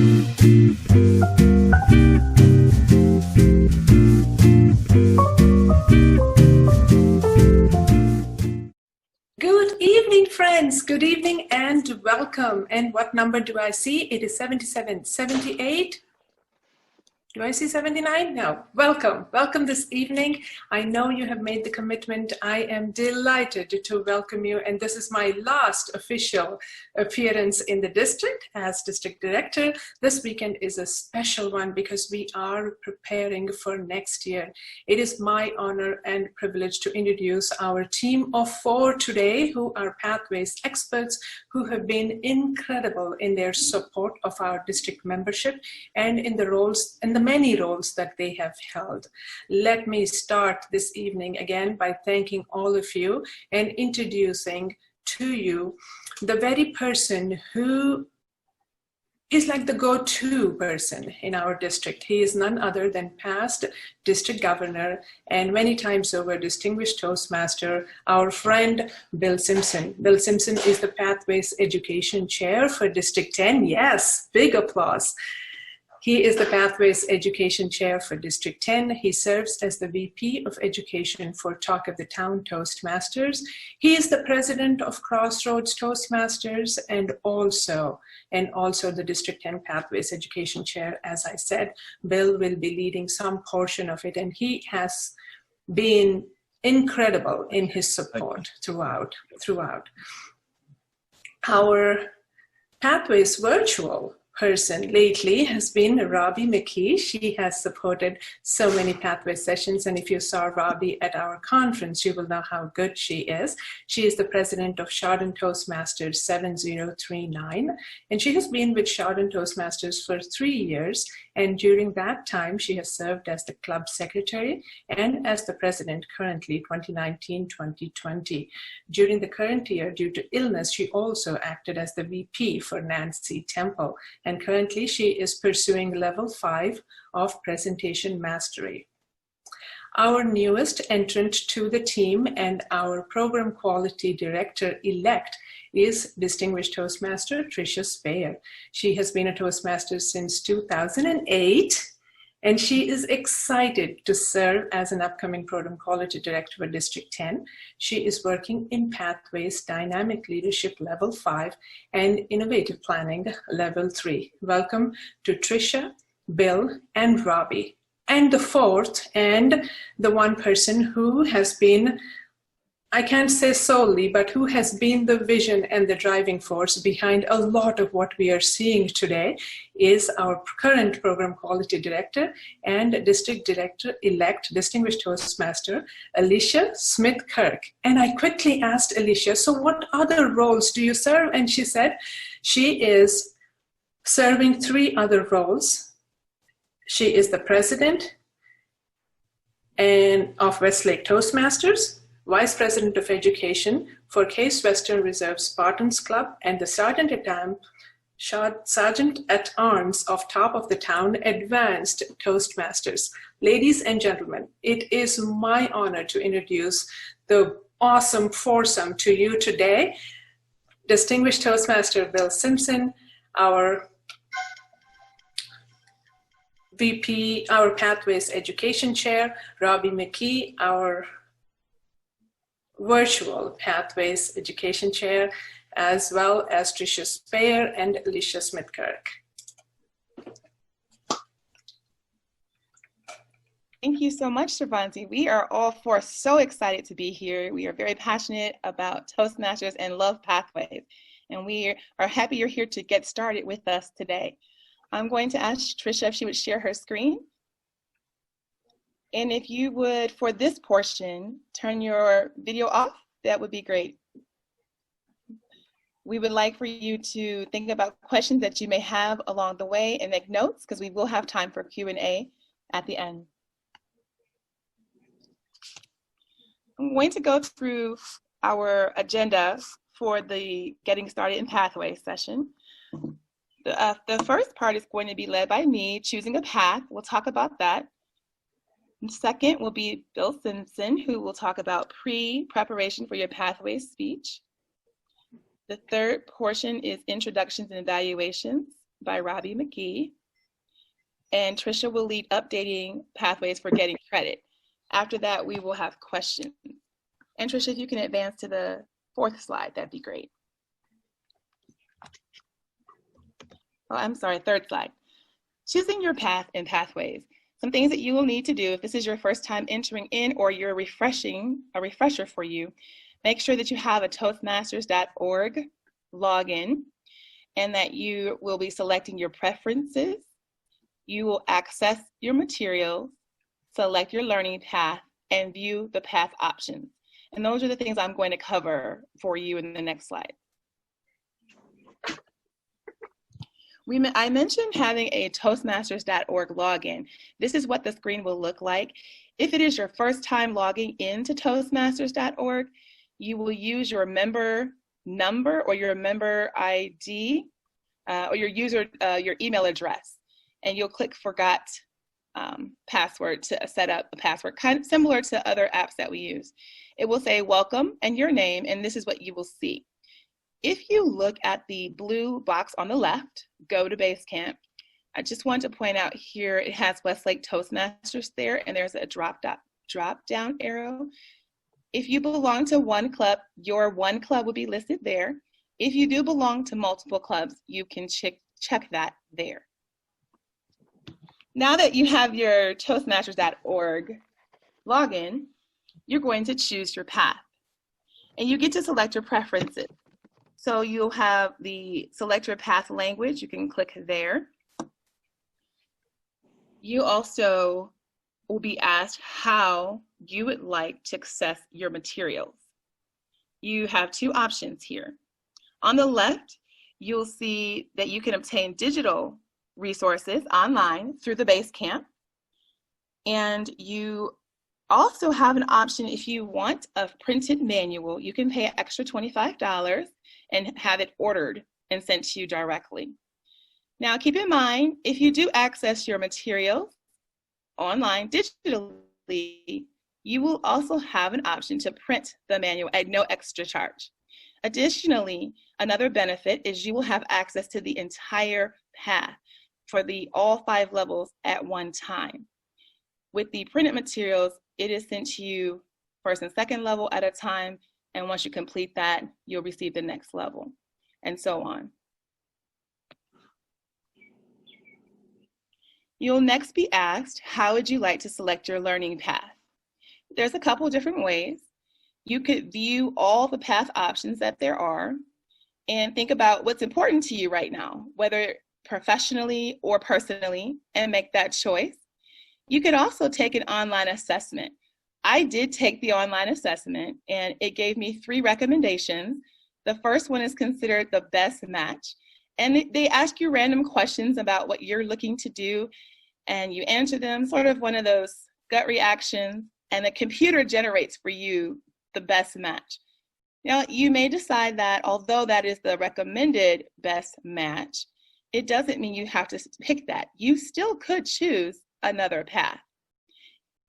Good evening, friends. Good evening and welcome. And what number do I see? It is 77, 78. Do I see 79? No. Welcome. Welcome this evening. I know you have made the commitment. I am delighted to welcome you. And this is my last official appearance in the district as district director. This weekend is a special one because we are preparing for next year. It is my honor and privilege to introduce our team of 4 today who are Pathways experts who have been incredible in their support of our district membership and in the roles and the many roles that they have held. Let me start this evening again by thanking all of you and introducing to you the very person who is like the go-to person in our district. He is none other than past district governor and many times over distinguished Toastmaster, our friend Bill Simpson. Bill Simpson is the Pathways Education Chair for District 10. Yes, big applause. He is the Pathways Education Chair for District 10. He serves as the VP of Education for Talk of the Town Toastmasters. He is the President of Crossroads Toastmasters and also the District 10 Pathways Education Chair. As I said, Bill will be leading some portion of it, and he has been incredible in his support throughout. Our Pathways virtual person lately has been Robbie McKee. She has supported so many pathway sessions, and if you saw Robbie at our conference, you will know how good she is. She is the president of Chardon Toastmasters 7039, and she has been with Chardon Toastmasters for 3 years, and during that time, she has served as the club secretary and as the president currently 2019-2020. During the current year, due to illness, she also acted as the VP for Nancy Temple, and currently she is pursuing level 5 of presentation mastery. Our newest entrant to the team and our program quality director-elect is distinguished Toastmaster Tricia Spayer. She has been a Toastmaster since 2008, and she is excited to serve as an upcoming program quality director for District 10. She is working in Pathways Dynamic Leadership Level 5 and Innovative Planning Level 3. Welcome to Tricia, Bill, and Robbie. And the fourth, and the one person who has been, I can't say solely, but who has been the vision and the driving force behind a lot of what we are seeing today is our current program quality director and district director-elect, distinguished Toastmaster, Alicia Smith-Kirk. And I quickly asked Alicia, so what other roles do you serve? And she said she is serving 3 other roles. She is the president of Westlake Toastmasters, Vice President of Education for Case Western Reserve Spartans Club, and the Sergeant at Arms of Top of the Town Advanced Toastmasters. Ladies and gentlemen, it is my honor to introduce the awesome foursome to you today. Distinguished Toastmaster Bill Simpson, our VP, our Pathways Education Chair, Robbie McKee, our virtual Pathways Education Chair, as well as Tricia Spayer and Alicia Smith-Kirk. Thank you so much, Shravanti. We are all 4 so excited to be here. We are very passionate about Toastmasters and love Pathways. And we are happy you're here to get started with us today. I'm going to ask Tricia if she would share her screen. And if you would, for this portion, turn your video off, that would be great. We would like for you to think about questions that you may have along the way and make notes, because we will have time for Q&A at the end. I'm going to go through our agenda for the Getting Started in Pathways session. The first part is going to be led by me, choosing a path. We'll talk about that. And second will be Bill Simpson, who will talk about preparation for your Pathways speech. The third portion is introductions and evaluations. by Robbie McKee, and Tricia will lead updating pathways for getting credit. After that, we will have questions. And Tricia, if you can advance to the 4th slide, that'd be great. Oh, I'm sorry, 3rd slide. Choosing your path and pathways. Some things that you will need to do if this is your first time entering in or you're a refresher for you. Make sure that you have a Toastmasters.org login and that you will be selecting your preferences. You will access your materials, select your learning path, and view the path options. And those are the things I'm going to cover for you in the next slide. I mentioned having a Toastmasters.org login. This is what the screen will look like. If it is your first time logging into Toastmasters.org, you will use your member number or your member ID or your email address, and you'll click Forgot Password to set up a password, kind of similar to other apps that we use. It will say welcome and your name, and this is what you will see. If you look at the blue box on the left, go to Basecamp. I just want to point out here, it has Westlake Toastmasters there, and there's a drop down arrow. If you belong to one club, your one club will be listed there. If you do belong to multiple clubs, you can check that there. Now that you have your Toastmasters.org login, you're going to choose your path, and you get to select your preferences. So you'll have the select your path language. You can click there. You also will be asked how you would like to access your materials. You have 2 options here. On the left, you'll see that you can obtain digital resources online through the Basecamp. And you also have an option if you want a printed manual. You can pay an extra $25 and have it ordered and sent to you directly. Now keep in mind, if you do access your materials online digitally, you will also have an option to print the manual at no extra charge. Additionally, another benefit is you will have access to the entire path for all 5 levels at one time. With the printed materials, it is sent to you 1st and 2nd level at a time, and once you complete that, you'll receive the next level, and so on. You'll next be asked, how would you like to select your learning path? There's a couple different ways. You could view all the path options that there are and think about what's important to you right now, whether professionally or personally, and make that choice. You could also take an online assessment. I did take the online assessment, and it gave me 3 recommendations. The first one is considered the best match, and they ask you random questions about what you're looking to do, and you answer them, sort of one of those gut reactions, and the computer generates for you the best match. Now, you may decide that although that is the recommended best match, it doesn't mean you have to pick that. You still could choose another path.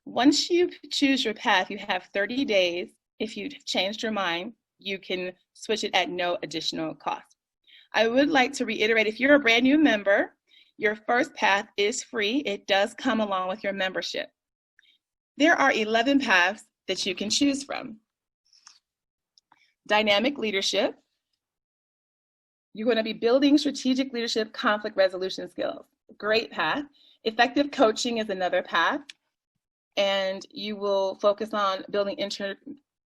Once you choose your path, you have 30 days. If you've changed your mind, you can switch it at no additional cost. I would like to reiterate, if you're a brand new member, your first path is free. It does come along with your membership. There are 11 paths that you can choose from. Dynamic leadership. You're going to be building strategic leadership, conflict resolution skills. Great path. Effective coaching is another path. And you will focus on building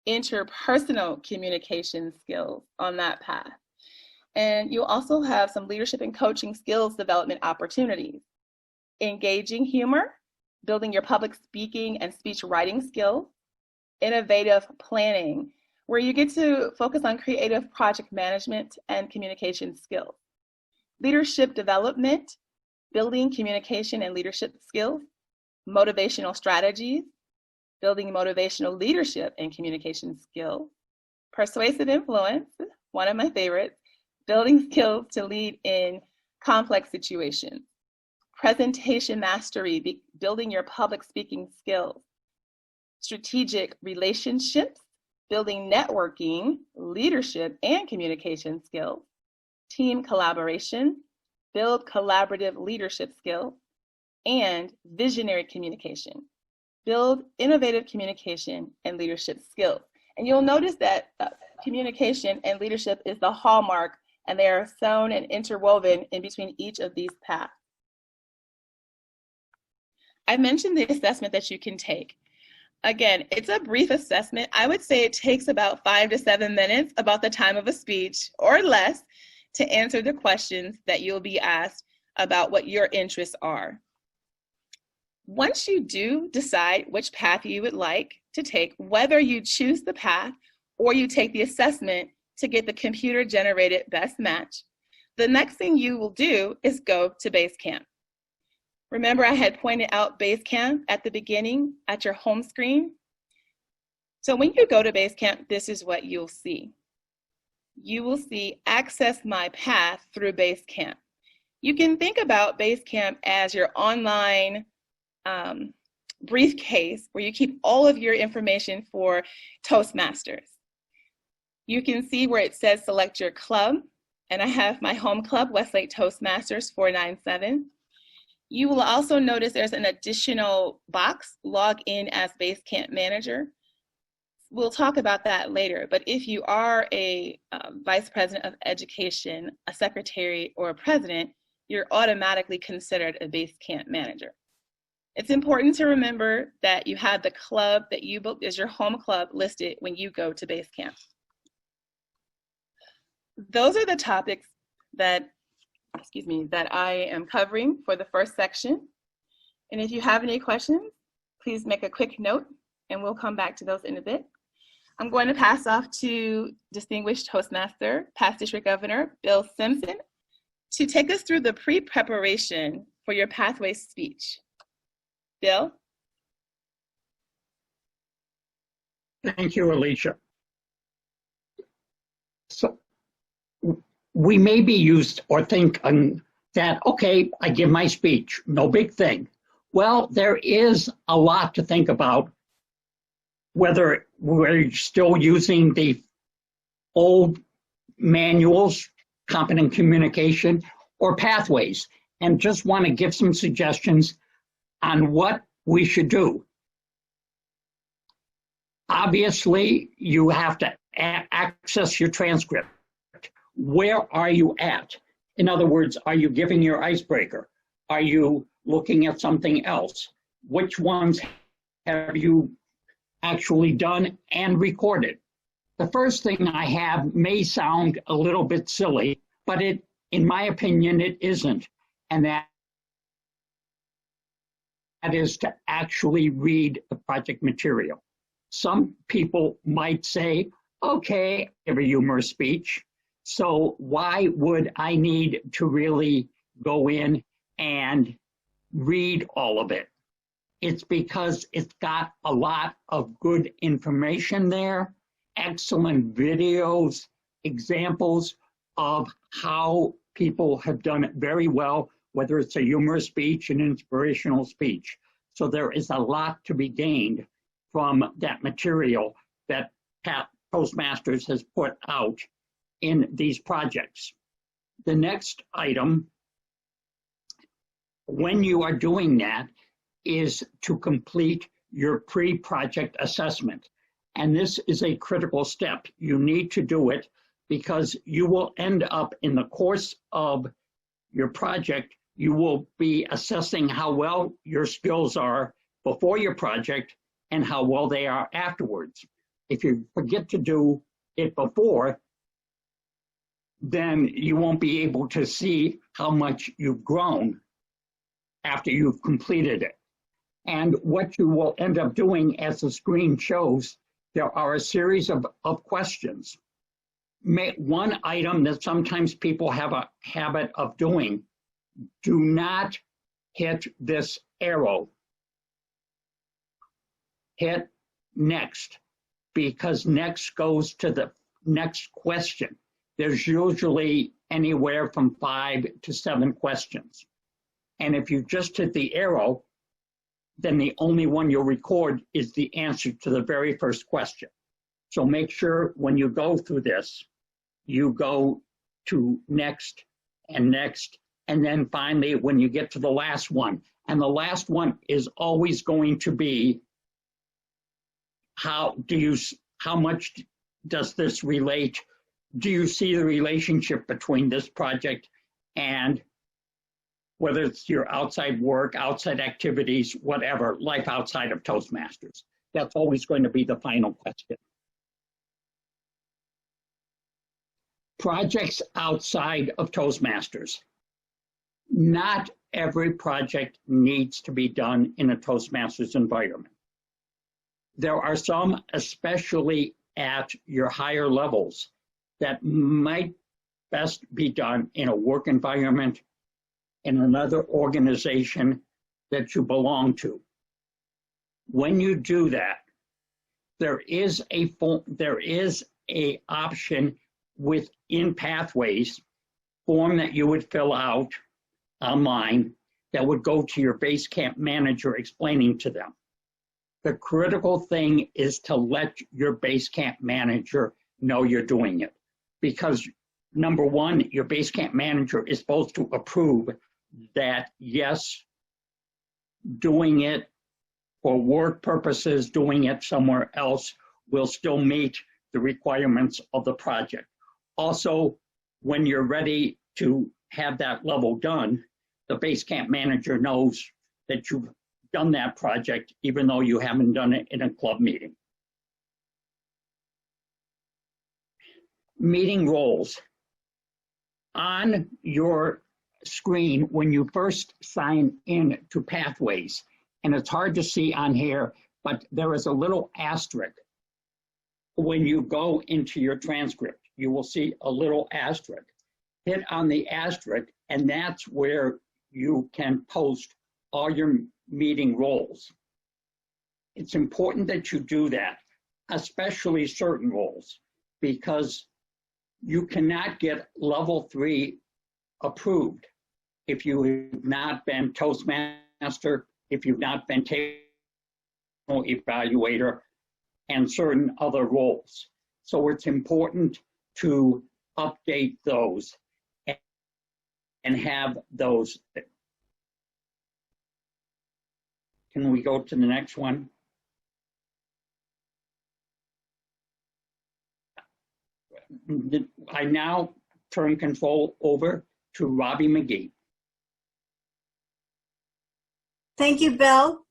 interpersonal communication skills on that path. And you'll also have some leadership and coaching skills development opportunities. Engaging humor, building your public speaking and speech writing skills. Innovative planning, where you get to focus on creative project management and communication skills. Leadership development, building communication and leadership skills. Motivational strategies, building motivational leadership and communication skills. Persuasive influence, one of my favorites, building skills to lead in complex situations. Presentation mastery, building your public speaking skills. Strategic relationships, building networking, leadership, and communication skills. Team collaboration, build collaborative leadership skills, and visionary communication. Build innovative communication and leadership skills. And you'll notice that communication and leadership is the hallmark, and they are sewn and interwoven in between each of these paths. I mentioned the assessment that you can take. Again, it's a brief assessment. I would say it takes about 5 to 7 minutes, about the time of a speech or less, to answer the questions that you'll be asked about what your interests are. Once you do decide which path you would like to take, whether you choose the path or you take the assessment to get the computer-generated best match, the next thing you will do is go to Basecamp. Remember, I had pointed out Basecamp at the beginning at your home screen. So when you go to Basecamp, this is what you'll see. You will see Access My Path through Basecamp. You can think about Basecamp as your online briefcase where you keep all of your information for Toastmasters. You can see where it says select your club, and I have my home club, Westlake Toastmasters 497. You will also notice there's an additional box, log in as Basecamp manager. We'll talk about that later, but if you are a vice president of education, a secretary, or a president, you're automatically considered a Basecamp manager. It's important to remember that you have the club that you booked as your home club listed when you go to Basecamp. Those are the topics that I am covering for the first section. And if you have any questions, please make a quick note and we'll come back to those in a bit. I'm going to pass off to distinguished Toastmaster, past District Governor Bill Simpson, to take us through the pre-preparation for your pathway speech. Bill? Thank you, Alicia. So we may be used or think that, okay, I give my speech, no big thing. Well, there is a lot to think about, whether we're still using the old manuals, competent communication, or pathways, and just want to give some suggestions on what we should do. Obviously, you have to access your transcript. Where are you at? In other words, are you giving your icebreaker? Are you looking at something else? Which ones have you actually done and recorded? The first thing I have may sound a little bit silly, but in my opinion, it isn't. And that is to actually read the project material. Some people might say, okay, give a humorous speech. So why would I need to really go in and read all of it? It's because it's got a lot of good information there, excellent videos, examples of how people have done it very well, whether it's a humorous speech, an inspirational speech. So there is a lot to be gained from that material that Toastmasters has put out in these projects. The next item, when you are doing that, is to complete your pre-project assessment. And this is a critical step. You need to do it because you will end up in the course of your project, you will be assessing how well your skills are before your project and how well they are afterwards. If you forget to do it before, then you won't be able to see how much you've grown after you've completed it. And what you will end up doing, as the screen shows, there are a series of questions. One item that sometimes people have a habit of doing, do not hit this arrow. Hit next, because next goes to the next question. There's usually anywhere from 5 to 7 questions. And if you just hit the arrow, then the only one you'll record is the answer to the very first question. So make sure when you go through this, you go to next and next And then finally, when you get to the last one, and the last one is always going to be, how much does this relate? Do you see the relationship between this project and whether it's your outside work, outside activities, whatever, life outside of Toastmasters? That's always going to be the final question. Projects outside of Toastmasters. Not every project needs to be done in a Toastmasters environment. There are some, especially at your higher levels, that might best be done in a work environment, in another organization that you belong to. When you do that, there is a option within Pathways form that you would fill out online that would go to your Basecamp manager explaining to them. The critical thing is to let your Basecamp manager know you're doing it, because number one, your Basecamp manager is supposed to approve that, yes, doing it for work purposes, doing it somewhere else will still meet the requirements of the project. Also, when you're ready to have that level done, the Basecamp manager knows that you've done that project, even though you haven't done it in a club meeting. Meeting roles. On your screen, when you first sign in to Pathways, and it's hard to see on here, but there is a little asterisk. When you go into your transcript, you will see a little asterisk. Hit on the asterisk, and that's where you can post all your meeting roles. It's important that you do that, especially certain roles, because you cannot get level 3 approved if you have not been Toastmaster, if you've not been table evaluator, and certain other roles. So it's important to update those and have those. Can we go to the next one? I now turn control over to Robbie McKee. Thank you, Bill.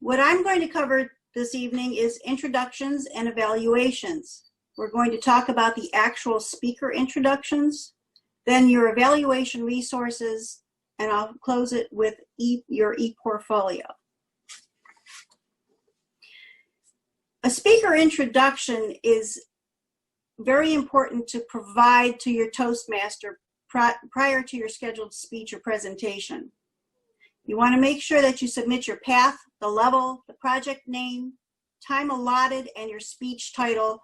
What I'm going to cover this evening is introductions and evaluations. We're going to talk about the actual speaker introductions, then your evaluation resources, and I'll close it with your e-portfolio. A speaker introduction is very important to provide to your Toastmaster prior to your scheduled speech or presentation. You want to make sure that you submit your path, the level, the project name, time allotted, and your speech title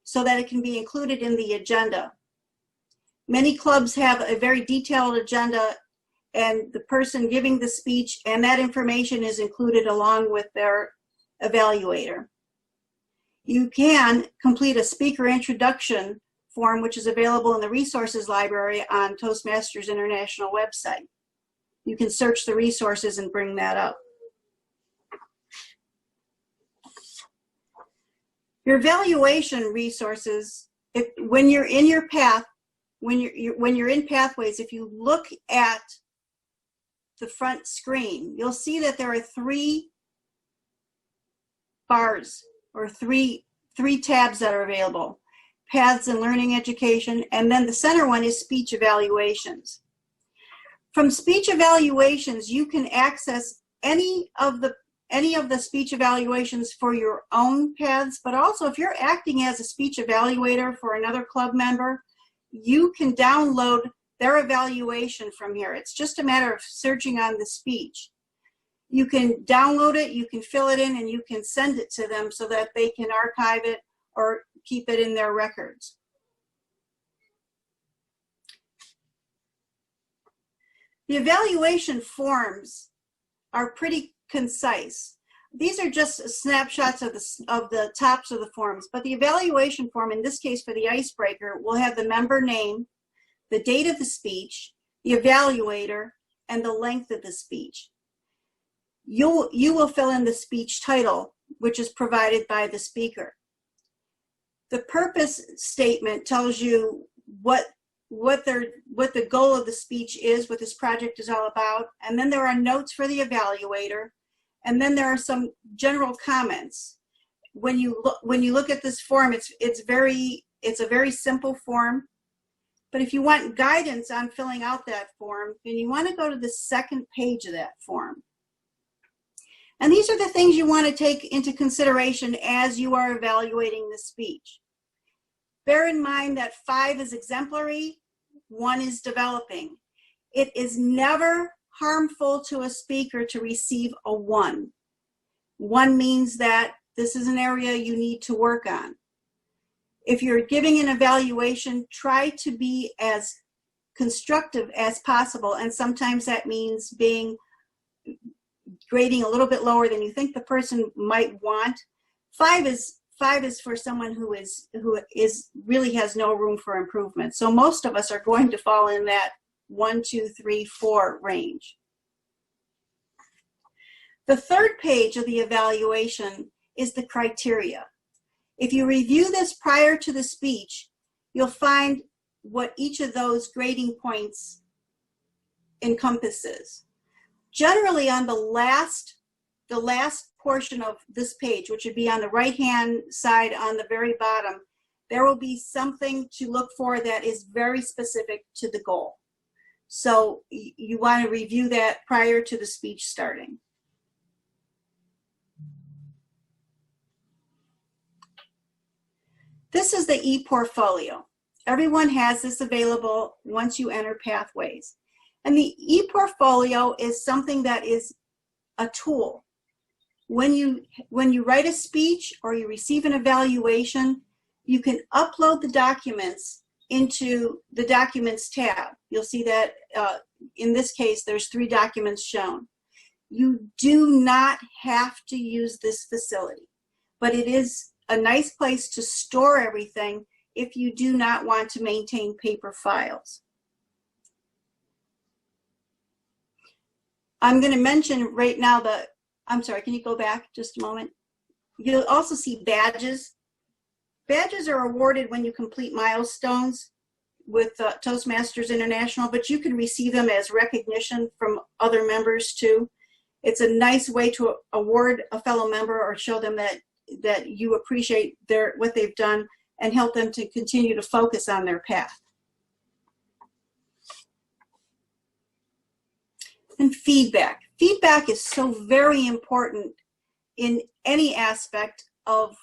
so that it can be included in the agenda. Many clubs have a very detailed agenda, and the person giving the speech and that information is included along with their evaluator. You can complete a speaker introduction form, which is available in the resources library on Toastmasters International website. You can search the resources and bring that up. Your evaluation resources, when you're in your path, when you're in Pathways, if you look at the front screen, you'll see that there are 3 bars or three tabs that are available: Paths and Learning Education, and then the center one is Speech Evaluations. From speech evaluations, you can access any of the speech evaluations for your own paths, but also if you're acting as a speech evaluator for another club member, you can download their evaluation from here. It's just a matter of searching on the speech. You can download it, you can fill it in, and you can send it to them so that they can archive it or keep it in their records. The evaluation forms are pretty concise. These are just snapshots of the tops of the forms, but the evaluation form, in this case for the icebreaker, will have the member name, the date of the speech, the evaluator, and the length of the speech. You will fill in the speech title, which is provided by the speaker. The purpose statement tells you what the goal of the speech is, what this project is all about, and then there are notes for the evaluator, and then there are some general comments. When you look at this form, it's a very simple form. But if you want guidance on filling out that form, then you want to go to the second page of that form. And these are the things you want to take into consideration as you are evaluating the speech. Bear in mind that 5 is exemplary, 1 is developing. It is never harmful to a speaker to receive a 1. 1 means that this is an area you need to work on. If you're giving an evaluation, try to be as constructive as possible, and sometimes that means grading a little bit lower than you think the person might want. 5 is for someone who really has no room for improvement. So most of us are going to fall in that 1, 2, 3, 4 range. The third page of the evaluation is the criteria. If you review this prior to the speech, you'll find what each of those grading points encompasses. Generally, on the last portion of this page, which would be on the right-hand side on the very bottom, there will be something to look for that is very specific to the goal. So you want to review that prior to the speech starting. This is the e-portfolio. Everyone has this available once you enter Pathways. And the e-portfolio is something that is a tool. When you write a speech or you receive an evaluation, you can upload the documents into the Documents tab. You'll see that in this case, there's 3 documents shown. You do not have to use this facility, but it is a nice place to store everything if you do not want to maintain paper files. I'm going to mention right now I'm sorry, can you go back just a moment? You'll also see badges. Badges are awarded when you complete milestones with Toastmasters International, but you can receive them as recognition from other members too. It's a nice way to award a fellow member or show them that you appreciate what they've done and help them to continue to focus on their path. And feedback. Feedback is so very important in any aspect of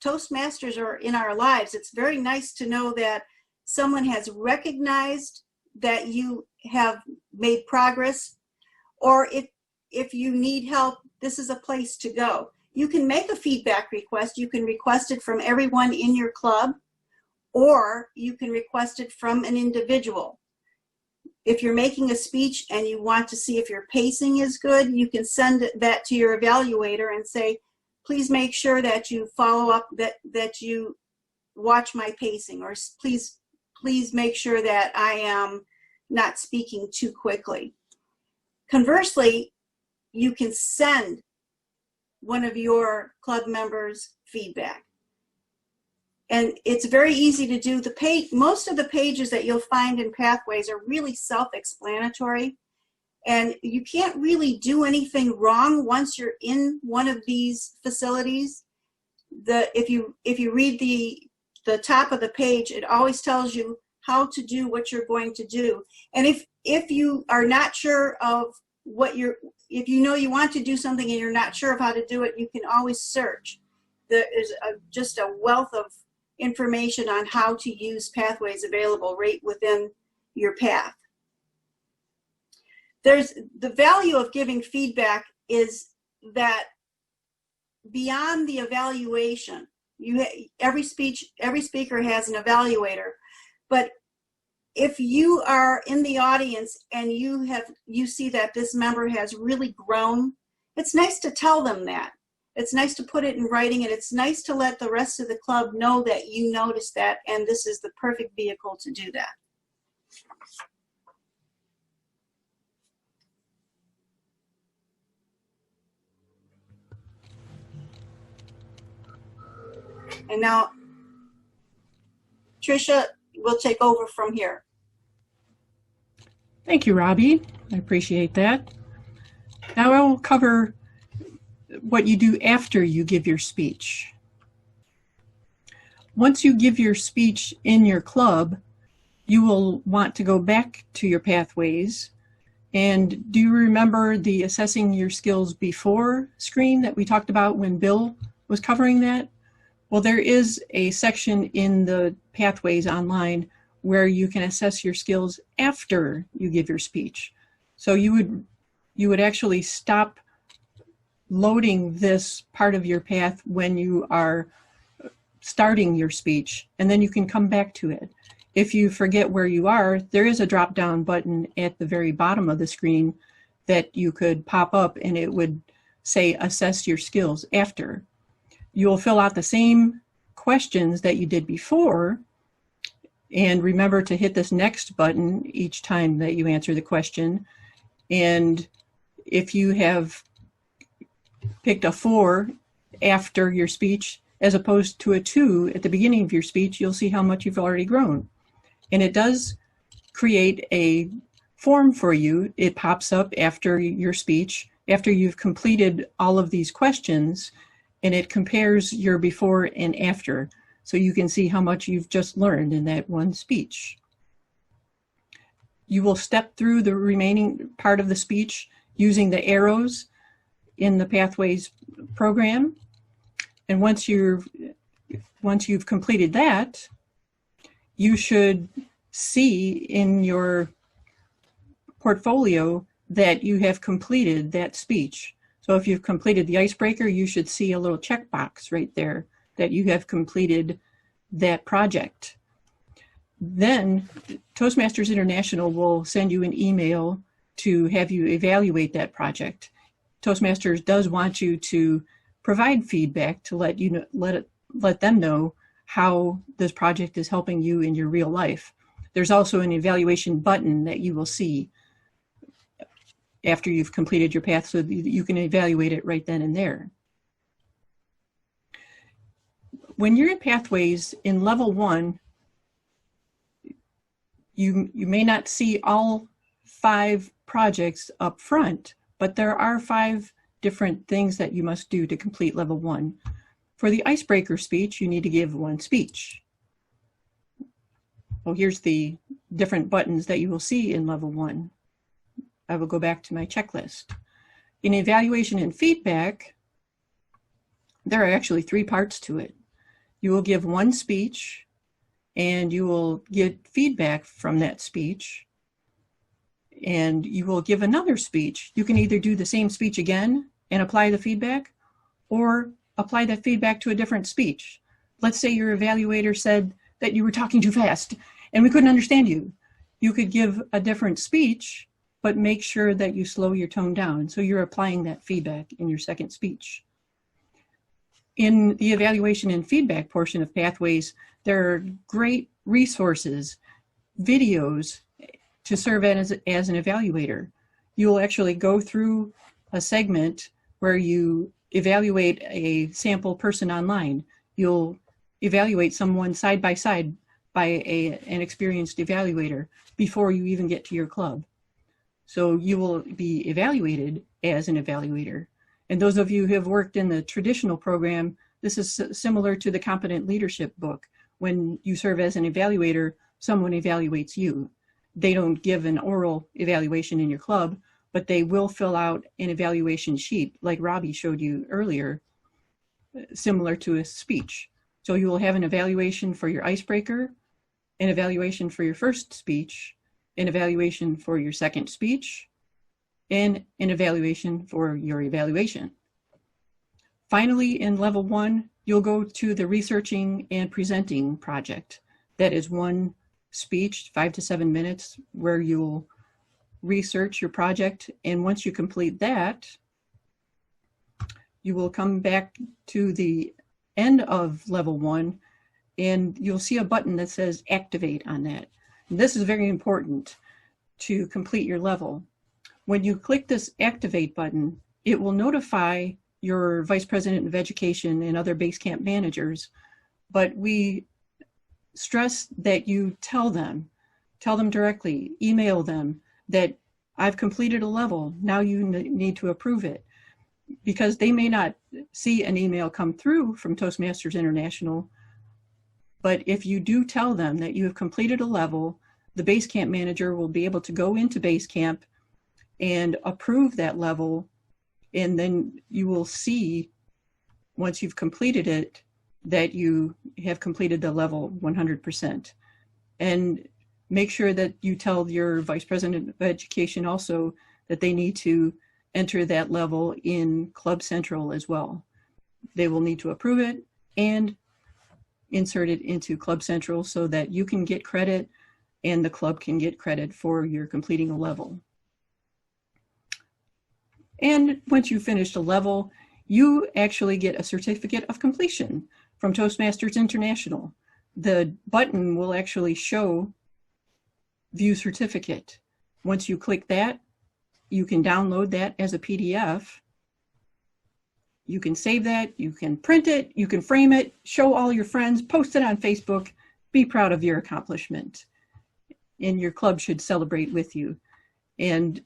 Toastmasters or in our lives. It's very nice to know that someone has recognized that you have made progress, or if you need help, this is a place to go. You can make a feedback request. You can request it from everyone in your club, or you can request it from an individual. If you're making a speech and you want to see if your pacing is good, you can send that to your evaluator and say, please make sure that you follow up, that you watch my pacing, or please make sure that I am not speaking too quickly. Conversely, you can send one of your club members feedback. And it's very easy to do. Most of the pages that you'll find in Pathways are really self-explanatory, and you can't really do anything wrong once you're in one of these facilities. If you read the top of the page, it always tells you how to do what you're going to do. And if you are not sure of if you know you want to do something and you're not sure of how to do it, you can always search. There is just a wealth of information on how to use Pathways available right within your path. The value of giving feedback is that beyond the evaluation, every speaker has an evaluator, but if you are in the audience and you see that this member has really grown, it's nice to tell them that. It's nice to put it in writing, and it's nice to let the rest of the club know that you noticed that, and this is the perfect vehicle to do that. And now, Tricia will take over from here. Thank you, Robbie. I appreciate that. Now I will cover what you do after you give your speech. Once you give your speech in your club, you will want to go back to your pathways. And do you remember the assessing your skills before screen that we talked about when Bill was covering that? Well, there is a section in the pathways online where you can assess your skills after you give your speech. So you would actually stop loading this part of your path when you are starting your speech, and then you can come back to it. If you forget where you are, there is a drop-down button at the very bottom of the screen that you could pop up, and it would say assess your skills after. You'll fill out the same questions that you did before, and remember to hit this next button each time that you answer the question. And if you have picked a 4 after your speech, as opposed to a 2 at the beginning of your speech, you'll see how much you've already grown. And it does create a form for you. It pops up after your speech, after you've completed all of these questions, and it compares your before and after. So you can see how much you've just learned in that one speech. You will step through the remaining part of the speech using the arrows in the Pathways program. And once you've completed that, you should see in your portfolio that you have completed that speech. So if you've completed the icebreaker, you should see a little checkbox right there that you have completed that project. Then Toastmasters International will send you an email to have you evaluate that project. Toastmasters does want you to provide feedback to let them know how this project is helping you in your real life. There's also an evaluation button that you will see after you've completed your path so that you can evaluate it right then and there. When you're in Pathways in level 1, you may not see all 5 projects up front, but there are 5 different things that you must do to complete level 1. For the icebreaker speech, you need to give 1 speech. Well, here's the different buttons that you will see in level 1. I will go back to my checklist. In evaluation and feedback, there are actually 3 parts to it. You will give 1 speech, and you will get feedback from that speech, and you will give another speech. You can either do the same speech again and apply the feedback, or apply that feedback to a different speech. Let's say your evaluator said that you were talking too fast and we couldn't understand you. You could give a different speech, but make sure that you slow your tone down. So you're applying that feedback in your second speech. In the evaluation and feedback portion of Pathways, there are great resources, videos to serve as an evaluator. You'll actually go through a segment where you evaluate a sample person online. You'll evaluate someone side by side by an experienced evaluator before you even get to your club. So you will be evaluated as an evaluator. And those of you who have worked in the traditional program, this is similar to the Competent Leadership book. When you serve as an evaluator, someone evaluates you. They don't give an oral evaluation in your club, but they will fill out an evaluation sheet like Robbie showed you earlier, similar to a speech. So you will have an evaluation for your icebreaker, an evaluation for your first speech, an evaluation for your second speech, and an evaluation for your evaluation. Finally, in level 1, you'll go to the researching and presenting project. That is 1 speech, 5 to 7 minutes, where you'll research your project. And once you complete that, you will come back to the end of level 1, and you'll see a button that says activate on that. And this is very important to complete your level. When you click this activate button, it will notify your vice president of education and other base camp managers but we stress that you tell them directly, email them that I've completed a level, now you need to approve it. Because they may not see an email come through from Toastmasters International, but if you do tell them that you have completed a level, the Basecamp manager will be able to go into Basecamp and approve that level, and then you will see, once you've completed it, that you have completed the level 100%. And make sure that you tell your Vice President of Education also that they need to enter that level in Club Central as well. They will need to approve it and insert it into Club Central so that you can get credit and the club can get credit for your completing a level. And once you've finished a level, you actually get a certificate of completion from Toastmasters International. The button will actually show View Certificate. Once you click that, you can download that as a PDF. You can save that, you can print it, you can frame it, show all your friends, post it on Facebook, be proud of your accomplishment. And your club should celebrate with you. And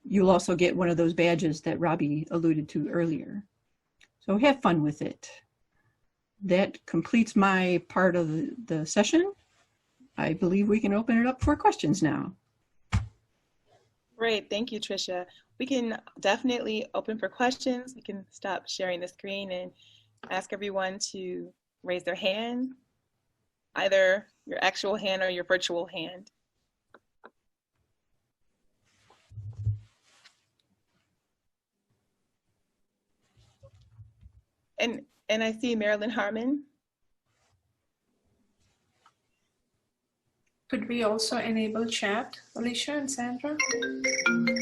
you'll also get one of those badges that Robbie alluded to earlier. So have fun with it. That completes my part of the session. I believe we can open it up for questions now. Great, thank you, Tricia. We can definitely open for questions. We can stop sharing the screen and ask everyone to raise their hand, either your actual hand or your virtual hand. And I see Marilyn Harmon. Could we also enable chat, Alicia and Sandra?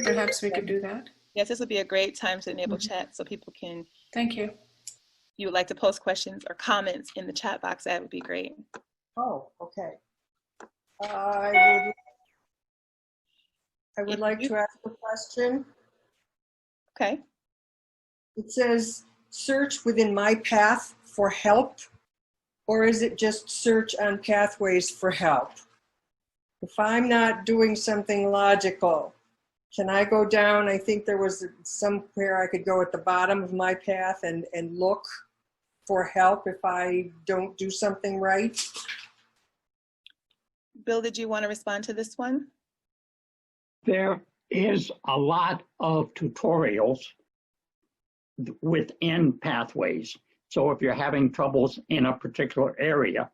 Perhaps we could do that. Yes, this would be a great time to enable chat so people can. Thank you. If you would like to post questions or comments in the chat box, that would be great. Oh, okay. I would like to ask a question. Okay. It says search within my path for help, or is it just search on pathways for help? If I'm not doing something logical, can I go down? I think there was somewhere I could go at the bottom of my path and look for help if I don't do something right. Bill, did you want to respond to this one? There is a lot of tutorials within Pathways. So if you're having troubles in a particular area,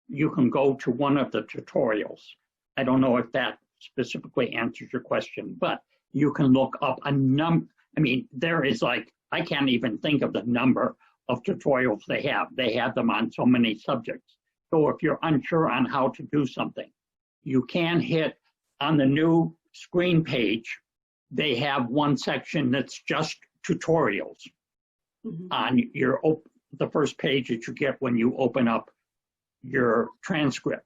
you can go to one of the tutorials. I don't know if that specifically answers your question, but you can look up a number. I mean, there is like, I can't even think of the number of tutorials they have. They have them on so many subjects. So if you're unsure on how to do something, you can hit on the new screen page. They have one section that's just tutorials on your the first page that you get when you open up your transcript.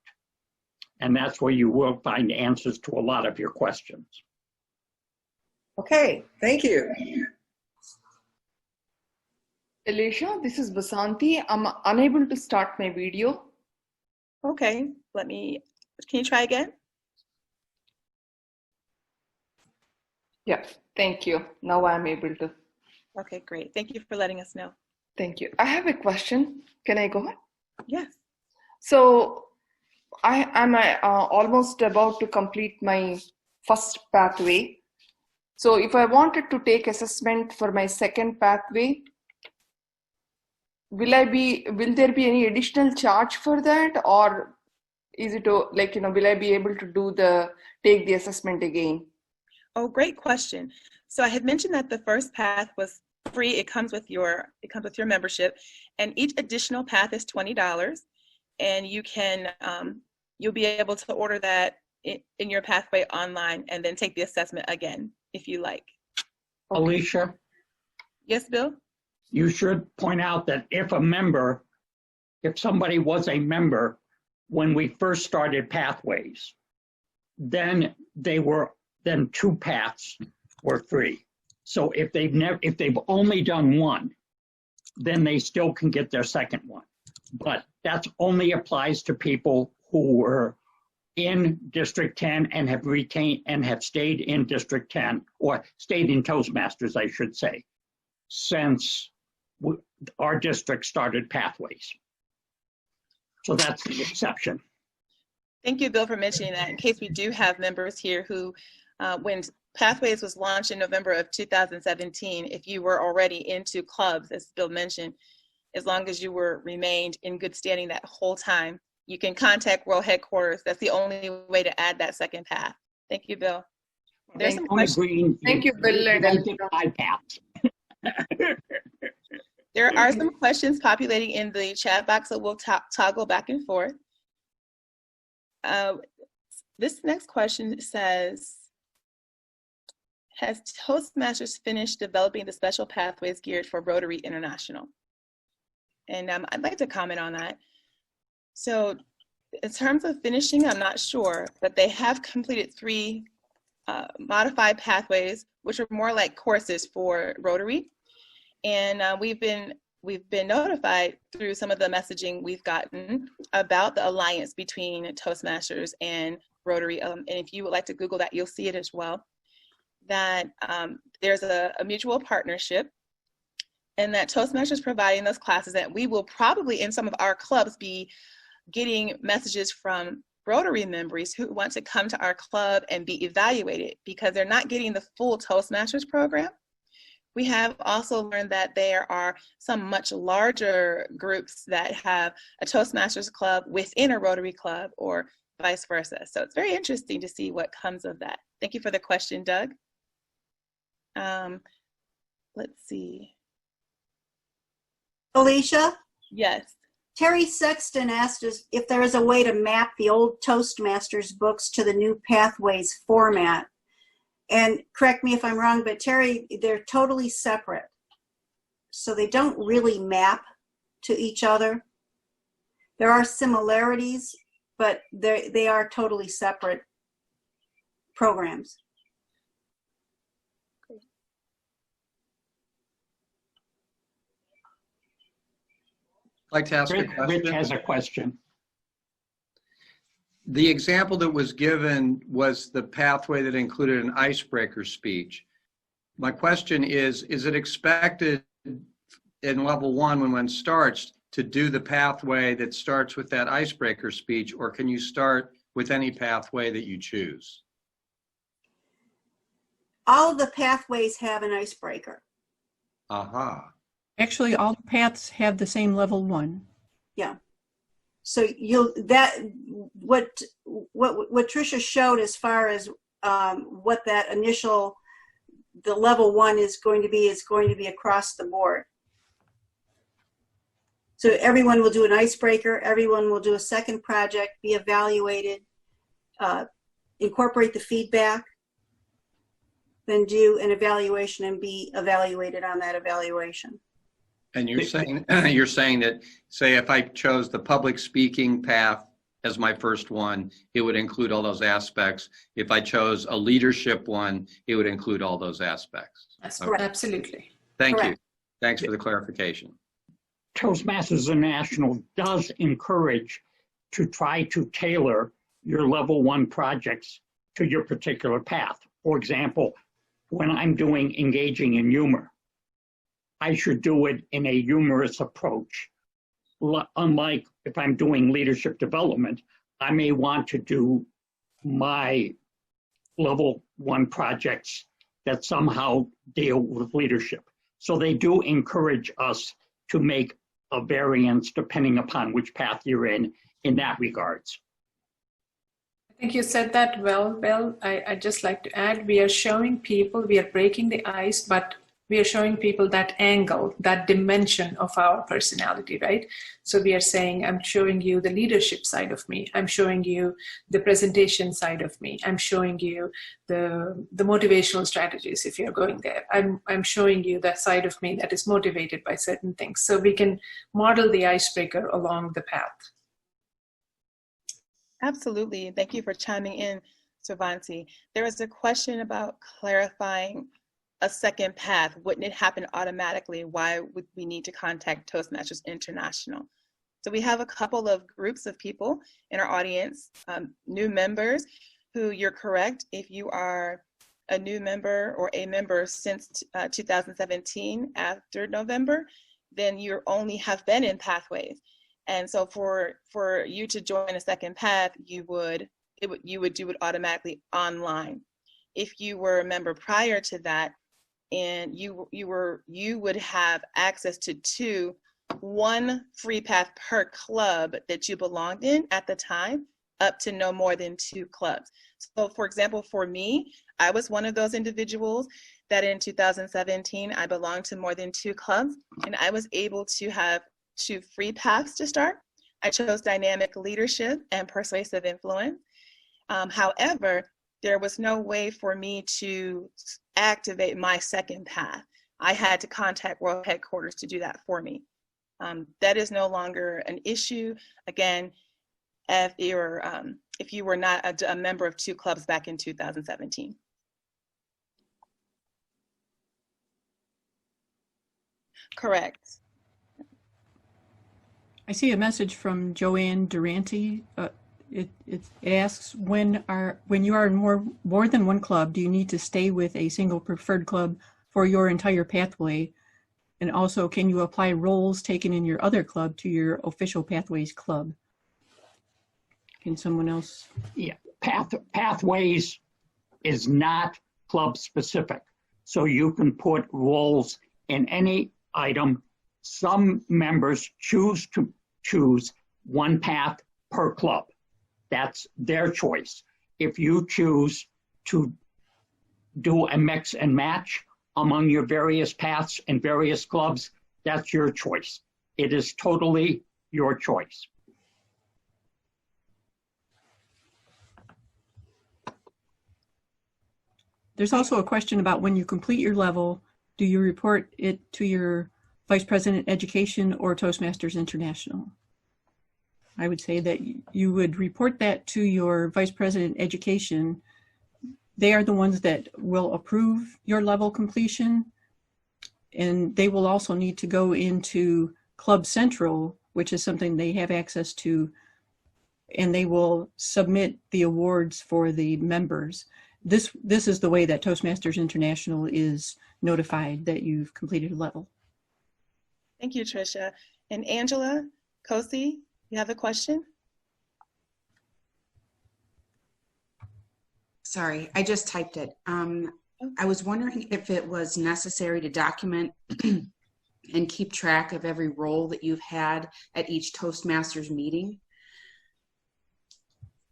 And that's where you will find answers to a lot of your questions. Okay, thank you. Alicia, this is Basanti. I'm unable to start my video. Okay, can you try again? Yeah, thank you. Now I'm able to. Okay, great. Thank you for letting us know. Thank you. I have a question. Can I go ahead? Yes. So I'm almost about to complete my first pathway. So if I wanted to take assessment for my second pathway, will there be any additional charge for that, or is it like, will I be able to take the assessment again? Oh, great question. So I had mentioned that the first path was free. It comes with your membership, and each additional path is $20, and you can you'll be able to order that in your pathway online and then take the assessment again if you like. Okay. Alicia? Yes, Bill? You should point out that if somebody was a member when we first started Pathways, then two paths were free. So if they've only done one, then they still can get their second one. but that only applies to people who were in District 10 and have retained and have stayed in District 10, or stayed in Toastmasters, I should say, since our district started Pathways. So that's the exception. Thank you, Bill, for mentioning that, in case we do have members here who, when Pathways was launched in November of 2017, if you were already into clubs, as Bill mentioned, as long as you remained in good standing that whole time, you can contact World Headquarters. That's the only way to add that second path. Thank you, Bill. There's some questions. Thank you, Bill. There are some questions populating in the chat box, so we'll toggle back and forth. This next question says, has Toastmasters finished developing the special pathways geared for Rotary International? And I'd like to comment on that. So in terms of finishing, I'm not sure, but they have completed 3 modified pathways, which are more like courses for Rotary. And we've been notified through some of the messaging we've gotten about the alliance between Toastmasters and Rotary. And if you would like to Google that, you'll see it as well, that there's a mutual partnership, and that Toastmasters is providing those classes, that we will probably in some of our clubs be getting messages from Rotary members who want to come to our club and be evaluated because they're not getting the full Toastmasters program. We have also learned that there are some much larger groups that have a Toastmasters club within a Rotary club or vice versa. So it's very interesting to see what comes of that. Thank you for the question, Doug. Let's see. Alicia? Yes. Terry Sexton asked us if there is a way to map the old Toastmasters books to the new Pathways format. And correct me if I'm wrong, but Terry, they're totally separate. So they don't really map to each other. There are similarities, but they are totally separate programs. I'd like to ask a question. Rich has a question. The example that was given was the pathway that included an icebreaker speech. My question is it expected in level 1 when one starts to do the pathway that starts with that icebreaker speech, or can you start with any pathway that you choose? All of the pathways have an icebreaker. Aha. Actually, all the paths have the same level 1. Yeah. So what Tricia showed as far as what that initial, the level 1 is going to be across the board. So everyone will do an icebreaker, everyone will do a second project, be evaluated, incorporate the feedback, then do an evaluation and be evaluated on that evaluation. And you're saying that, say, if I chose the public speaking path as my first one, it would include all those aspects. If I chose a leadership one, it would include all those aspects. That's correct. Absolutely. Thank Correct. you. Thanks for the clarification. Toastmasters International does encourage to try to tailor your level 1 projects to your particular path. For example, when I'm doing engaging in humor, I should do it in a humorous approach. Unlike if I'm doing leadership development, I may want to do my level 1 projects that somehow deal with leadership. So they do encourage us to make a variance depending upon which path you're in that regards. I think you said that well, Bill. I'd just like to add, we are showing people, we are breaking the ice, but we are showing people that angle, that dimension of our personality, right? So we are saying, I'm showing you the leadership side of me. I'm showing you the presentation side of me. I'm showing you the motivational strategies if you're going there. I'm showing you that side of me that is motivated by certain things. So we can model the icebreaker along the path. Absolutely. Thank you for chiming in, Sravanti. There was a question about clarifying a second path. Wouldn't it happen automatically? Why would we need to contact Toastmasters International? So we have a couple of groups of people in our audience, new members who, you're correct, if you are a new member or a member since 2017 after November, then you only have been in Pathways. And so for you to join a second path, you would do it automatically online. If you were a member prior to that, and you would have access to one free path per club that you belonged in at the time, up to no more than 2 clubs. So for example, for me, I was one of those individuals that in 2017, I belonged to more than 2 clubs, and I was able to have 2 free paths to start. I chose dynamic leadership and persuasive influence. However, there was no way for me to activate my second path. I had to contact World Headquarters to do that for me. That is no longer an issue. Again, if you were not a member of 2 clubs back in 2017. Correct. I see a message from Joanne Durante. It asks, when you are in more than one club, do you need to stay with a single preferred club for your entire pathway? And also, can you apply roles taken in your other club to your official Pathways club? Can someone else? Yeah, Pathways is not club specific. So you can put roles in any item. Some members choose to choose one path per club. That's their choice. If you choose to do a mix and match among your various paths and various clubs, that's your choice. It is totally your choice. There's also a question about when you complete your level, do you report it to your Vice President Education or Toastmasters International? I would say that you would report that to your Vice President Education. They are the ones that will approve your level completion, and they will also need to go into Club Central, which is something they have access to, and they will submit the awards for the members. This is the way that Toastmasters International is notified that you've completed a level. Thank you, Tricia. And Angela, Kosi, you have a question? Sorry, I just typed it. I was wondering if it was necessary to document and keep track of every role that you've had at each Toastmasters meeting.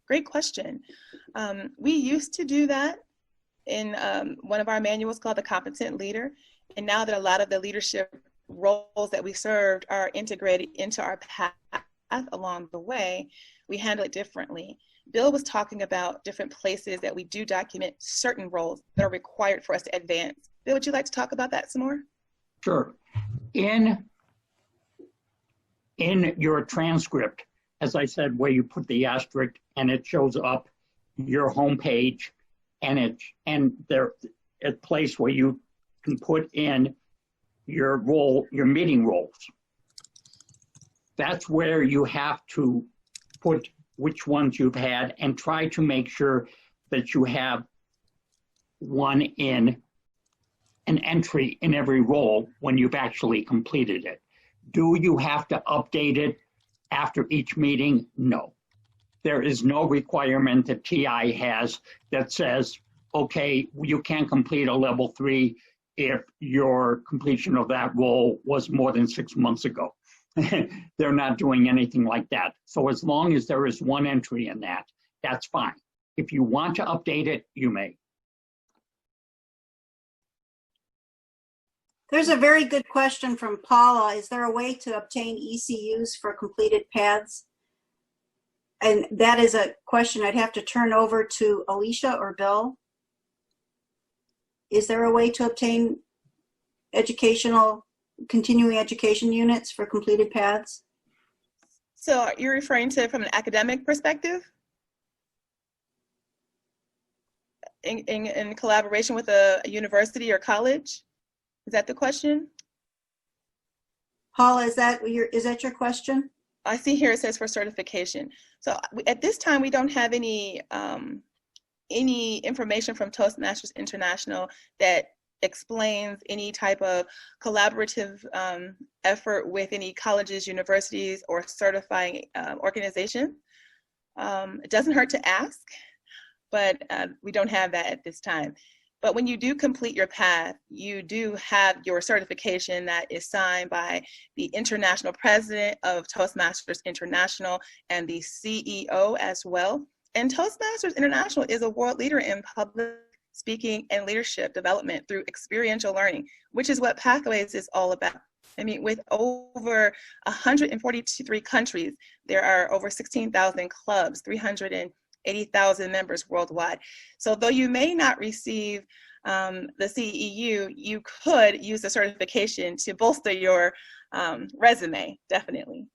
Great question. We used to do that in one of our manuals called the Competent Leader. And now that a lot of the leadership roles that we served are integrated into our path along the way, we handle it differently. Bill was talking about different places that we do document certain roles that are required for us to advance. Bill, would you like to talk about that some more? Sure. In your transcript, as I said, where you put the asterisk and it shows up your homepage, and there's a place where you can put in your role, your meeting roles. That's where you have to put which ones you've had and try to make sure that you have one in an entry in every role when you've actually completed it. Do you have to update it after each meeting? No. There is no requirement that TI has that says, okay, you can't complete a level 3 if your completion of that role was more than 6 months ago. They're not doing anything like that. So as long as there is one entry in that, that's fine. If you want to update it, you may. There's a very good question from Paula. Is there a way to obtain ECUs for completed paths? And that is a question I'd have to turn over to Alicia or Bill. Is there a way to obtain continuing education units for completed paths? So you're referring to it from an academic perspective? In collaboration with a university or college? Is that the question? Paula, is that your question? I see here it says for certification. So at this time, we don't have any information from Toastmasters International that explains any type of collaborative effort with any colleges, universities, or certifying organizations. It doesn't hurt to ask, but we don't have that at this time. But when you do complete your path, you do have your certification that is signed by the international president of Toastmasters International and the CEO as well. And Toastmasters International is a world leader in public speaking and leadership development through experiential learning, which is what Pathways is all about. I mean, with over 143 countries, there are over 16,000 clubs, 380,000 members worldwide. So though you may not receive the CEU, you could use the certification to bolster your resume, definitely.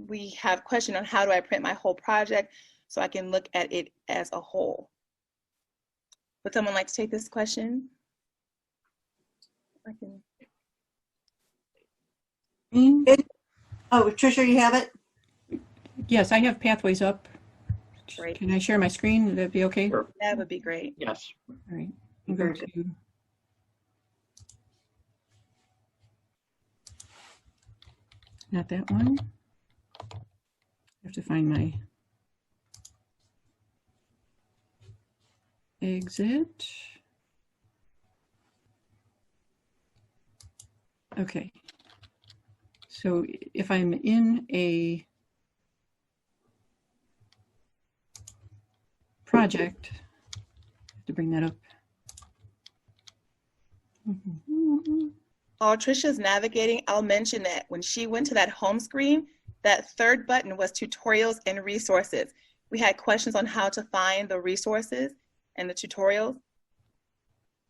We have a question on how do I print my whole project so I can look at it as a whole. Would someone like to take this question? I can. Oh, Tricia, you have it? Yes, I have Pathways up. Great. Can I share my screen? Would that be okay? Sure. That would be great. Yes. All right. I'll go to not that one. I have to find my exit. Okay. So if I'm in a project, I have to bring that up. While Tricia's navigating, I'll mention that when she went to that home screen, that third button was tutorials and resources. We had questions on how to find the resources and the tutorials.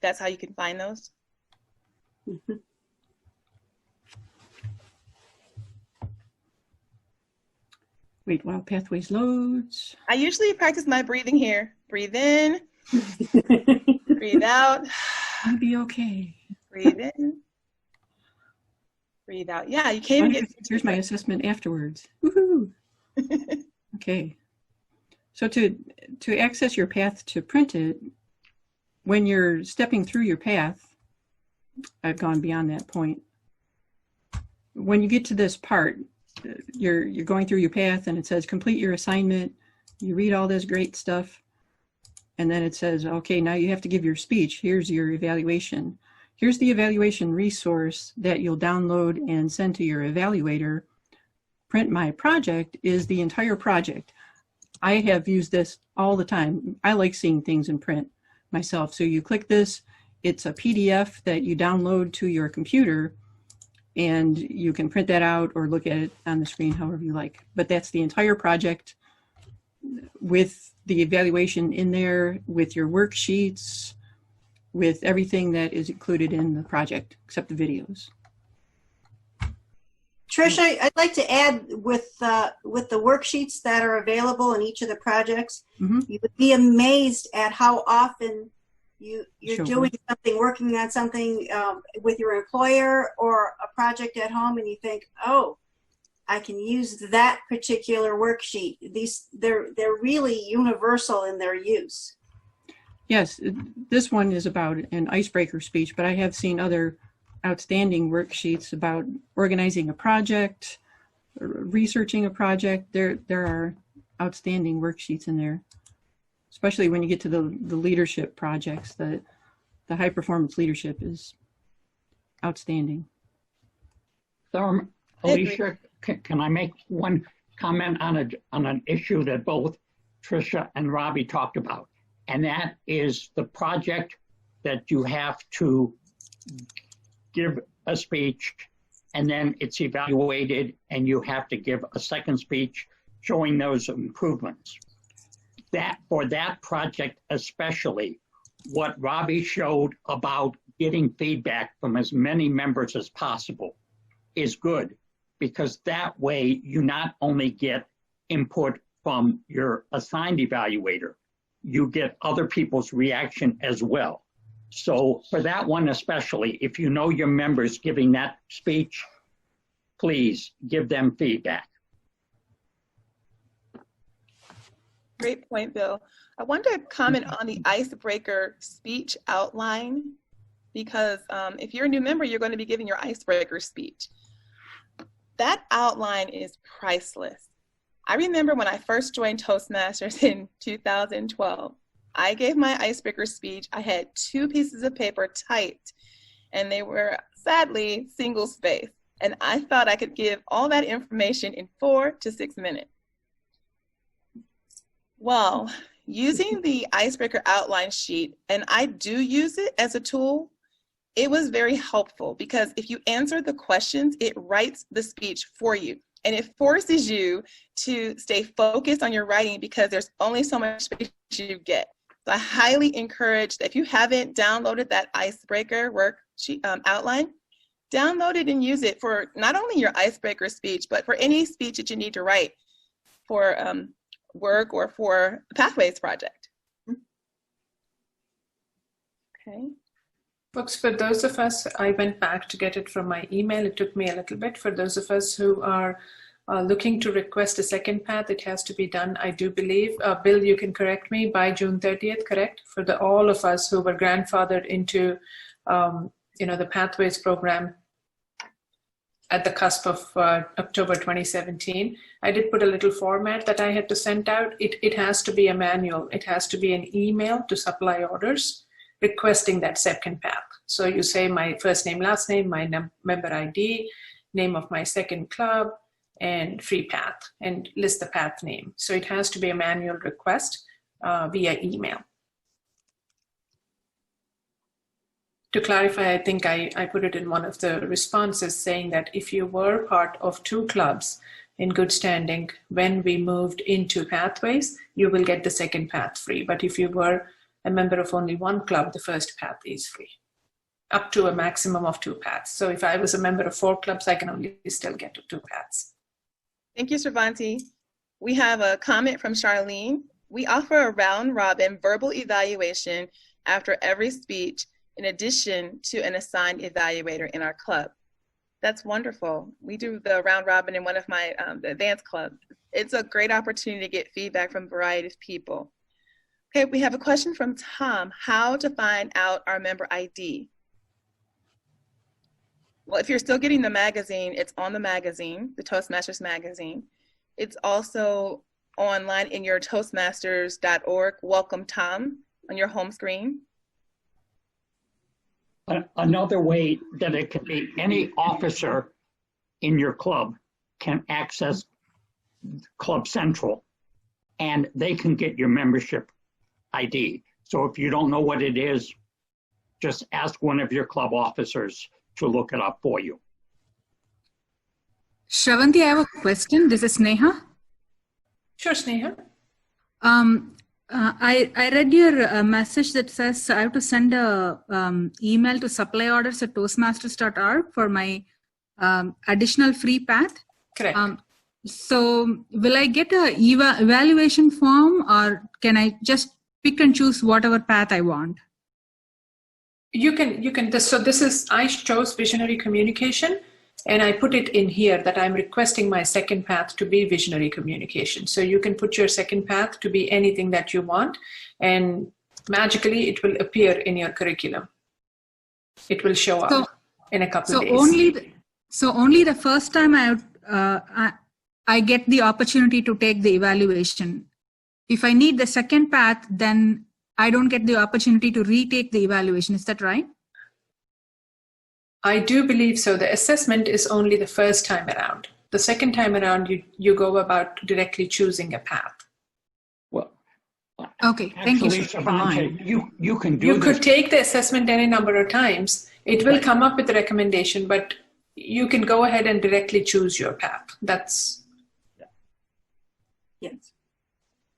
That's how you can find those. Wait while Pathways loads. I usually practice my breathing here. Breathe in, breathe out. I'll be okay. Breathe in, breathe out. Yeah, you can't even get. Here's my assessment afterwards. Woohoo! Okay. So to access your path to print it, when you're stepping through your path, I've gone beyond that point. When you get to this part, you're going through your path and it says complete your assignment. You read all this great stuff. And then it says, okay, now you have to give your speech. Here's your evaluation. Here's the evaluation resource that you'll download and send to your evaluator. Print My Project is the entire project. I have used this all the time. I like seeing things in print myself. So you click this, it's a PDF that you download to your computer and you can print that out or look at it on the screen however you like. But that's the entire project with the evaluation in there, with your worksheets, with everything that is included in the project, except the videos. Tricia, I'd like to add with the worksheets that are available in each of the projects, you would be amazed at how often you're doing something, working on something with your employer or a project at home, and you think, oh, I can use that particular worksheet. They're really universal in their use. Yes, this one is about an icebreaker speech, but I have seen other outstanding worksheets about organizing a project, researching a project. There are outstanding worksheets in there, especially when you get to the leadership projects. The high performance leadership is outstanding. Alicia, can I make one comment on an issue that both Tricia and Robbie talked about? And that is the project that you have to give a speech and then it's evaluated and you have to give a second speech showing those improvements. That for that project especially, what Robbie showed about getting feedback from as many members as possible is good, because that way you not only get input from your assigned evaluator, you get other people's reaction as well. So for that one especially, if you know your members giving that speech, please give them feedback. Great point, Bill. I want to comment on the icebreaker speech outline, because if you're a new member, you're going to be giving your icebreaker speech. That outline is priceless. I remember when I first joined Toastmasters in 2012, I gave my icebreaker speech. I had 2 pieces of paper typed, and they were sadly single-spaced. And I thought I could give all that information in 4 to 6 minutes. Well, using the icebreaker outline sheet, and I do use it as a tool, it was very helpful because if you answer the questions, it writes the speech for you. And it forces you to stay focused on your writing because there's only so much space you get. So I highly encourage that if you haven't downloaded that icebreaker worksheet outline, download it and use it for not only your icebreaker speech, but for any speech that you need to write for work or for the Pathways project. Okay. Folks, for those of us, I went back to get it from my email. It took me a little bit. For those of us who are looking to request a second path, it has to be done, I do believe. Bill, you can correct me, by June 30th, correct? For all of us who were grandfathered into the Pathways program at the cusp of October 2017. I did put a little format that I had to send out. It has to be a manual. It has to be an email to supply orders requesting that second path. So you say my first name, last name, my member ID, name of my second club, and free path, and list the path name. So it has to be a manual request via email. To clarify, I think I put it in one of the responses saying that if you were part of 2 clubs in good standing when we moved into Pathways, you will get the second path free. But if you were a member of only 1 club, the first path is free, up to a maximum of 2 paths. So if I was a member of 4 clubs, I can only still get to 2 paths. Thank you, Sravanti. We have a comment from Charlene. We offer a round-robin verbal evaluation after every speech, in addition to an assigned evaluator in our club. That's wonderful. We do the round robin in one of my the advanced clubs. It's a great opportunity to get feedback from a variety of people. Okay, we have a question from Tom. How to find out our member ID? Well, if you're still getting the magazine, it's on the magazine, the Toastmasters magazine. It's also online in your toastmasters.org Welcome Tom on your home screen. Another way that it can be, any officer in your club can access Club Central and they can get your membership ID. So if you don't know what it is, just ask one of your club officers to look it up for you. Shravanti, I have a question. This is Sneha. Sure, Sneha. I read your message that says I have to send a email to supply orders at toastmasters.org for my additional free path. Correct. So will I get a evaluation form, or can I just pick and choose whatever path I want? You can. So this is, I chose visionary communication, and I put it in here that I'm requesting my second path to be visionary communication. So you can put your second path to be anything that you want, and magically it will appear in your curriculum. It will show up in a couple of days. Only the first time I get the opportunity to take the evaluation. If I need the second path, then I don't get the opportunity to retake the evaluation. Is that right? I do believe so. The assessment is only the first time around. The second time around, you go about directly choosing a path. Well, okay, thank you. You can do You could take the assessment any number of times. It will come up with a recommendation, but you can go ahead and directly choose your path. That's Yes.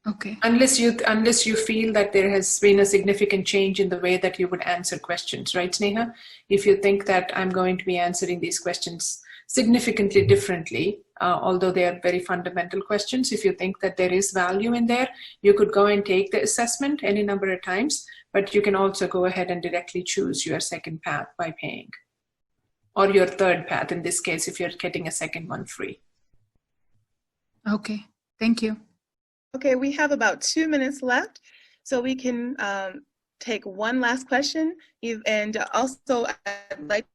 Okay. Unless you feel that there has been a significant change in the way that you would answer questions, right, Sneha? If you think that I'm going to be answering these questions significantly differently, although they are very fundamental questions. If you think that there is value in there, you could go and take the assessment any number of times, but you can also go ahead and directly choose your second path by paying, or your third path in this case, if you're getting a second one free. Okay, thank you. Okay, we have about 2 minutes left, so we can take one last question. And also, I'd like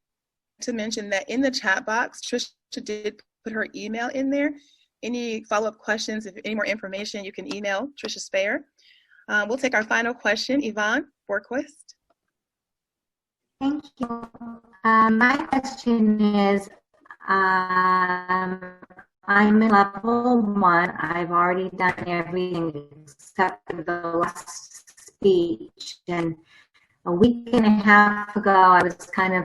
to mention that in the chat box, Tricia did put her email in there. Any follow-up questions, if any more information, you can email Tricia Spayer. We'll take our final question, Yvonne Borquist. Thank you. My question is, I'm in level 1. I've already done everything except for the last speech. And a week and a half ago, I was kind of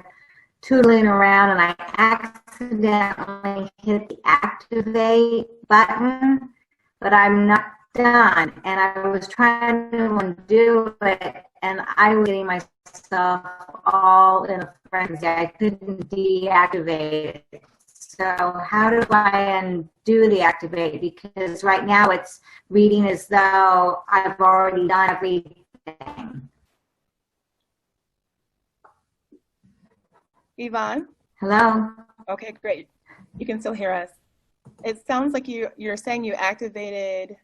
tootling around and I accidentally hit the activate button, but I'm not done. And I was trying to undo it, and I was getting myself all in a frenzy. I couldn't deactivate it. So how do I undo the activate? Because right now it's reading as though I've already done everything. Yvonne? Hello? Okay, great. You can still hear us. It sounds like you're saying you activated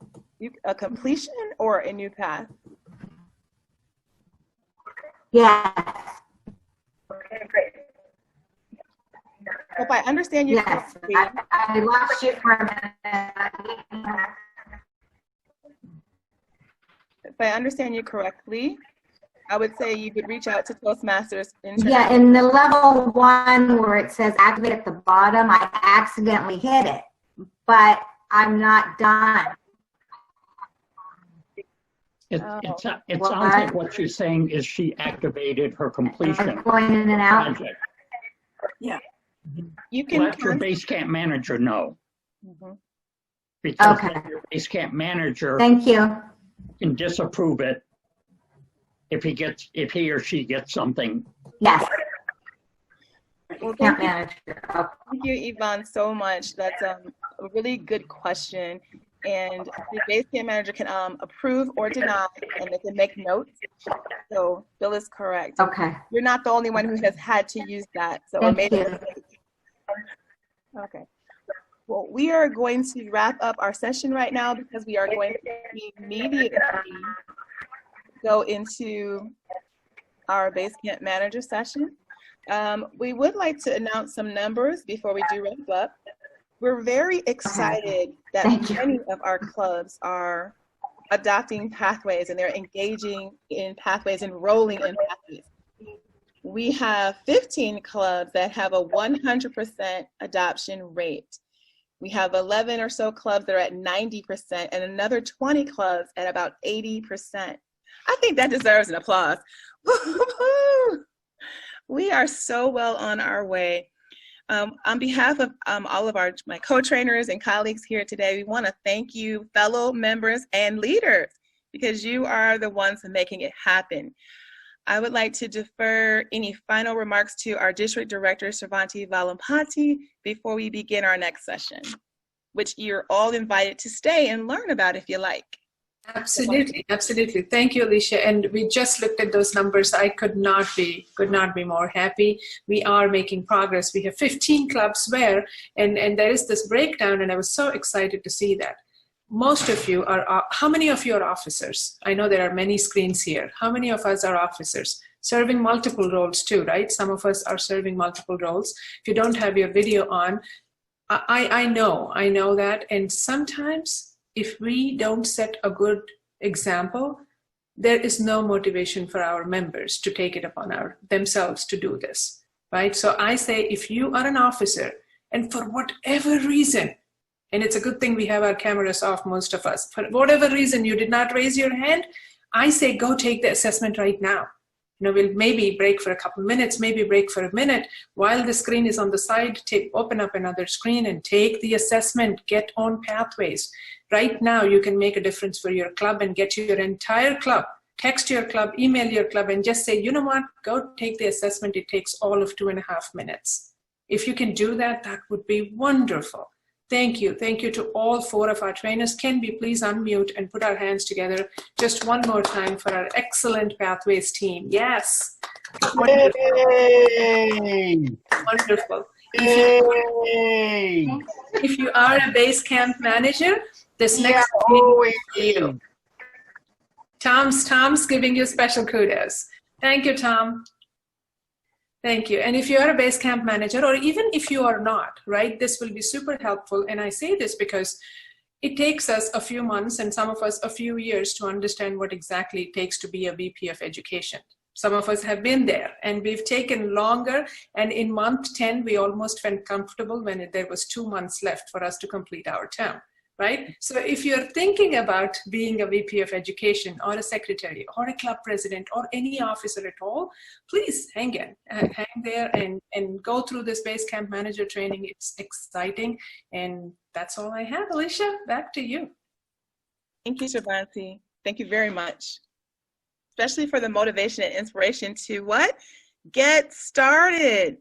a completion or a new path? Yes. Okay, great. If I understand you correctly, I lost you for a minute. If I understand you correctly, I would say you could reach out to Toastmasters. Yeah, in the level 1 where it says activate at the bottom, I accidentally hit it, but I'm not done. It sounds like what she's saying is she activated her completion. Going in and out. Project. Yeah. You can let your Basecamp manager know. Mm-hmm. Because your Basecamp manager Thank you. can disapprove it if he or she gets something. Yes. Well, thank you, Yvonne, so much. That's a really good question. And the Basecamp manager can approve or deny, and they can make notes. So Bill is correct. Okay. You're not the only one who has had to use that. So Thank you. Okay. Well, we are going to wrap up our session right now because we are going to immediately go into our Basecamp manager session. We would like to announce some numbers before we do wrap up. We're very excited that many of our clubs are adopting pathways and they're engaging in pathways, enrolling in pathways. We have 15 clubs that have a 100% adoption rate. We have 11 or so clubs that are at 90% and another 20 clubs at about 80%. I think that deserves an applause. We are so well on our way. On behalf of all of my co-trainers and colleagues here today, we want to thank you, fellow members and leaders, because you are the ones making it happen. I would like to defer any final remarks to our District Director, Servanti Valampati, before we begin our next session, which you're all invited to stay and learn about if you like. Absolutely, absolutely. Thank you, Alicia. And we just looked at those numbers. I could not be more happy. We are making progress. We have 15 clubs where, and there is this breakdown, and I was so excited to see that. Most of you are, how many of you are officers? I know there are many screens here. How many of us are officers? Serving multiple roles too, right? Some of us are serving multiple roles. If you don't have your video on, I know that. And sometimes if we don't set a good example, there is no motivation for our members to take it upon themselves to do this, right? So I say, if you are an officer and for whatever reason, and it's a good thing we have our cameras off, most of us, for whatever reason you did not raise your hand, I say go take the assessment right now. You know, we'll maybe break for a couple minutes, maybe break for a minute. While the screen is on the side, open up another screen and take the assessment, get on pathways. Right now, you can make a difference for your club and get your entire club. Text your club, email your club, and just say, you know what, go take the assessment. It takes all of 2.5 minutes. If you can do that, that would be wonderful. Thank you. Thank you to all 4 of our trainers. Can we please unmute and put our hands together just one more time for our excellent Pathways team? Yes. Wonderful. Yay! Wonderful. Yay! If you are a base camp manager, this next meeting is for you. Tom's giving you special kudos. Thank you, Tom. Thank you. And if you are a base camp manager, or even if you are not, right, this will be super helpful. And I say this because it takes us a few months and some of us a few years to understand what exactly it takes to be a VP of education. Some of us have been there and we've taken longer. And in month 10, we almost felt comfortable when there was 2 months left for us to complete our term. Right? So if you're thinking about being a VP of education or a secretary or a club president or any officer at all, please hang there and go through this base camp manager training. It's exciting. And that's all I have. Alicia, back to you. Thank you, Shravanti. Thank you very much. Especially for the motivation and inspiration to what? Get started.